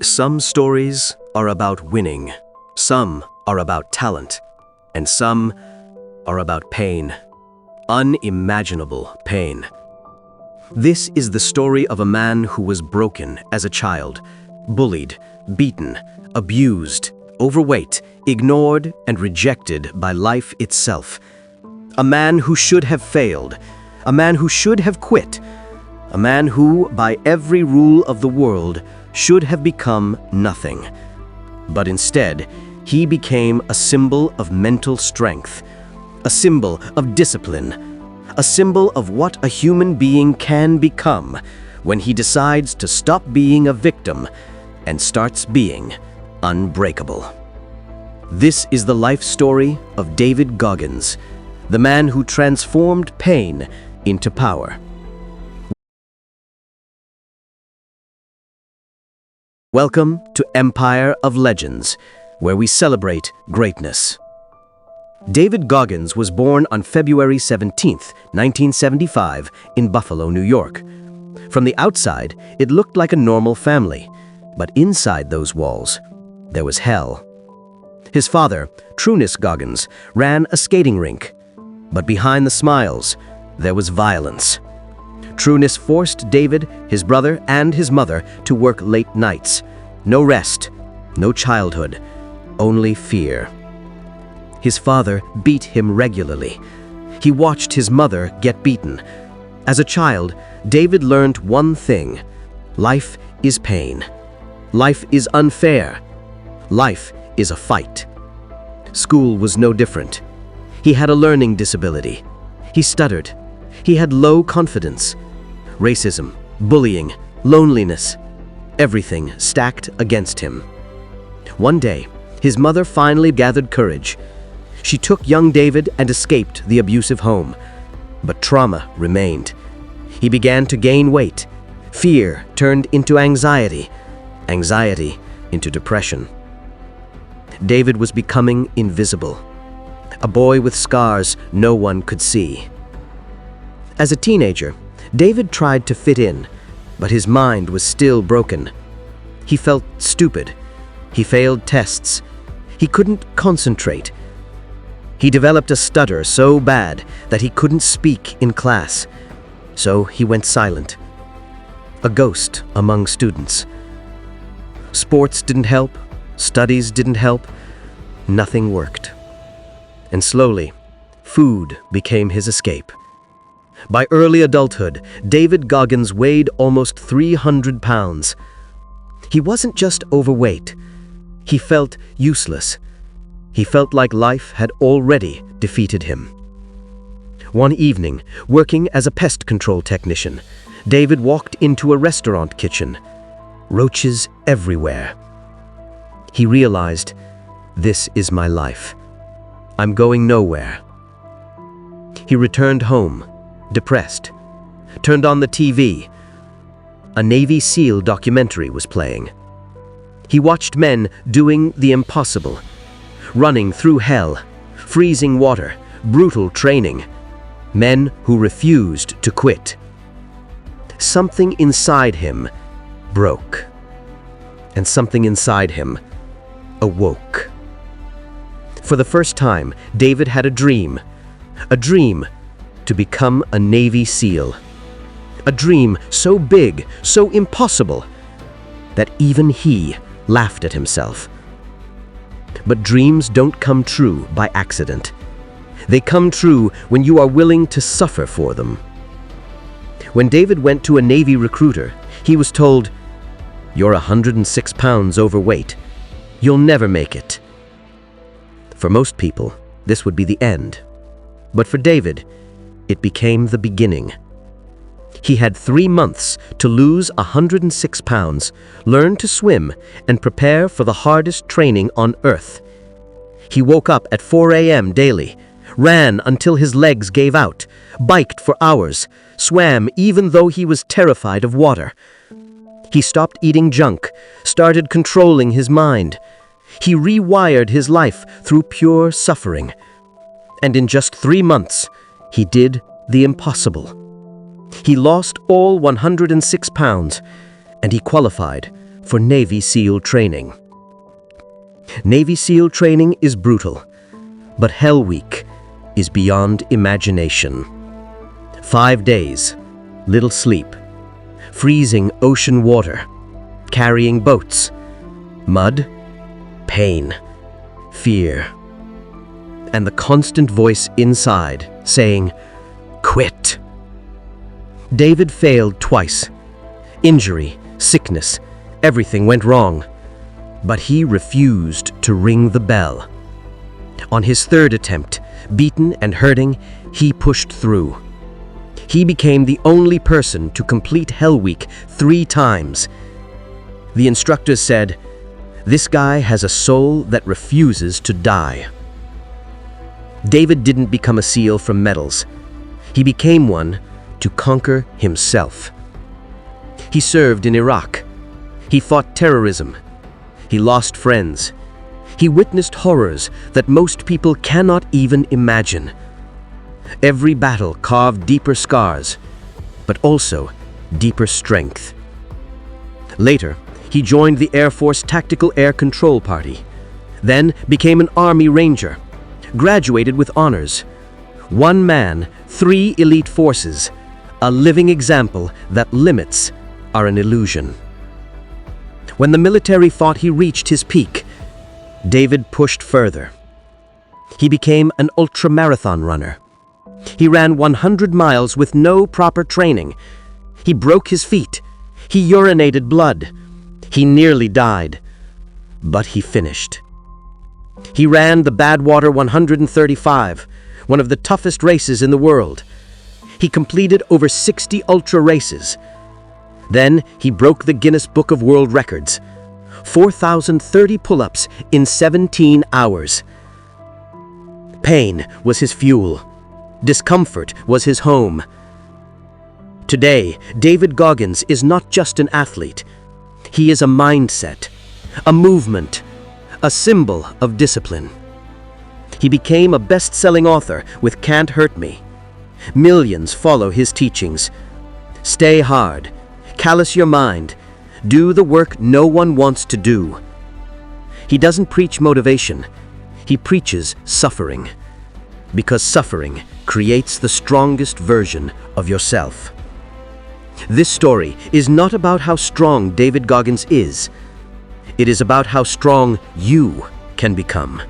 Some stories are about winning, some are about talent, and some are about pain. Unimaginable pain. This is the story of a man who was broken as a child, bullied, beaten, abused, overweight, ignored, and rejected by life itself. A man who should have failed, a man who should have quit, a man who, by every rule of the world, should have become nothing. But instead, he became a symbol of mental strength, a symbol of discipline, a symbol of what a human being can become when he decides to stop being a victim and starts being unbreakable. This is the life story of David Goggins, the man who transformed pain into power. Welcome to Empire of Legends, where we celebrate greatness. David Goggins was born on February 17, 1975, in Buffalo, New York. From the outside, it looked like a normal family, but inside those walls, there was hell. His father, Goggins, ran a skating rink, but behind the smiles, there was violence. Trunis forced David, his brother, and his mother to work late nights. No rest, no childhood, only fear. His father beat him regularly. He watched his mother get beaten. As a child, David learned one thing: life is pain. Life is unfair. Life is a fight. School was no different. He had a learning disability. He stuttered. He had low confidence. Racism, bullying, loneliness, everything stacked against him. One day, his mother finally gathered courage. She took young David and escaped the abusive home. But trauma remained. He began to gain weight. Fear turned into anxiety. Anxiety into depression. David was becoming invisible. A boy with scars no one could see. As a teenager, David tried to fit in, but his mind was still broken. He felt stupid. He failed tests. He couldn't concentrate. He developed a stutter so bad that he couldn't speak in class. So he went silent. A ghost among students. Sports didn't help. Studies didn't help. Nothing worked. And slowly, food became his escape. By early adulthood, David Goggins weighed almost 300 pounds. He wasn't just overweight. He felt useless. He felt like life had already defeated him. One evening, working as a pest control technician, David walked into a restaurant kitchen. Roaches everywhere. He realized, this is my life. I'm going nowhere. He returned home, depressed, turned on the TV. A Navy SEAL documentary was playing. He watched men doing the impossible, running through hell, freezing water, brutal training, men who refused to quit. Something inside him broke, and something inside him awoke. For the first time, David had a dream to become a Navy SEAL. A dream so big, so impossible, that even he laughed at himself. But dreams don't come true by accident. They come true when you are willing to suffer for them. When David went to a Navy recruiter, he was told, "You're 106 pounds overweight. You'll never make it." For most people, this would be the end. But for David, it became the beginning. He had 3 months to lose 106 pounds, learn to swim, and prepare for the hardest training on Earth. He woke up at 4 a.m. daily, ran until his legs gave out, biked for hours, swam even though he was terrified of water. He stopped eating junk, started controlling his mind. He rewired his life through pure suffering. And in just 3 months, he did the impossible. He lost all 106 pounds, and he qualified for Navy SEAL training. Navy SEAL training is brutal, but Hell Week is beyond imagination. 5 days, little sleep, freezing ocean water, carrying boats, mud, pain, fear, and the constant voice inside saying, "Quit." David failed twice. Injury, sickness, everything went wrong. But he refused to ring the bell. On his third attempt, beaten and hurting, he pushed through. He became the only person to complete Hell Week 3 times. The instructors said, "This guy has a soul that refuses to die." David didn't become a SEAL from medals. He became one to conquer himself. He served in Iraq. He fought terrorism. He lost friends. He witnessed horrors that most people cannot even imagine. Every battle carved deeper scars, but also deeper strength. Later, he joined the Air Force Tactical Air Control Party, then became an Army Ranger, graduated with honors. One man, 3 elite forces, a living example that limits are an illusion. When the military thought he reached his peak, David pushed further. He became an ultramarathon runner. He ran 100 miles with no proper training. He broke his feet. He urinated blood. He nearly died, but he finished. He ran the Badwater 135, one of the toughest races in the world. He completed over 60 ultra races. Then he broke the Guinness Book of World Records, 4,030 pull-ups in 17 hours. Pain was his fuel. Discomfort was his home. Today, David Goggins is not just an athlete. He is a mindset, a movement, a symbol of discipline. He became a best-selling author with Can't Hurt Me. Millions follow his teachings. Stay hard. Callous your mind. Do the work no one wants to do. He doesn't preach motivation. He preaches suffering. Because suffering creates the strongest version of yourself. This story is not about how strong David Goggins is. It is about how strong you can become.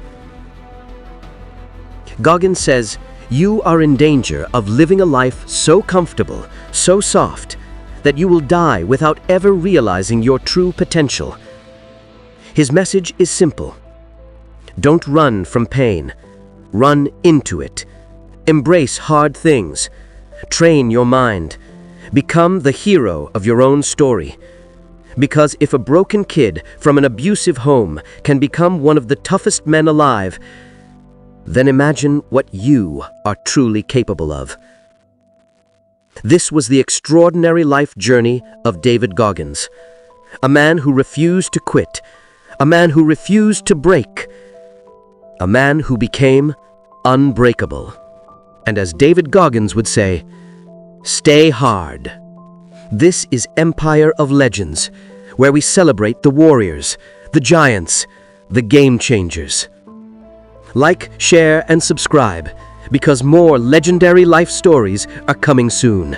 Goggins says, "You are in danger of living a life so comfortable, so soft, that you will die without ever realizing your true potential." His message is simple. Don't run from pain. Run into it. Embrace hard things. Train your mind. Become the hero of your own story. Because if a broken kid from an abusive home can become one of the toughest men alive, then imagine what you are truly capable of. This was the extraordinary life journey of David Goggins, a man who refused to quit, a man who refused to break, a man who became unbreakable. And as David Goggins would say, stay hard. This is Empire of Legends, where we celebrate the warriors, the giants, the game changers. Like, share, and subscribe, because more legendary life stories are coming soon.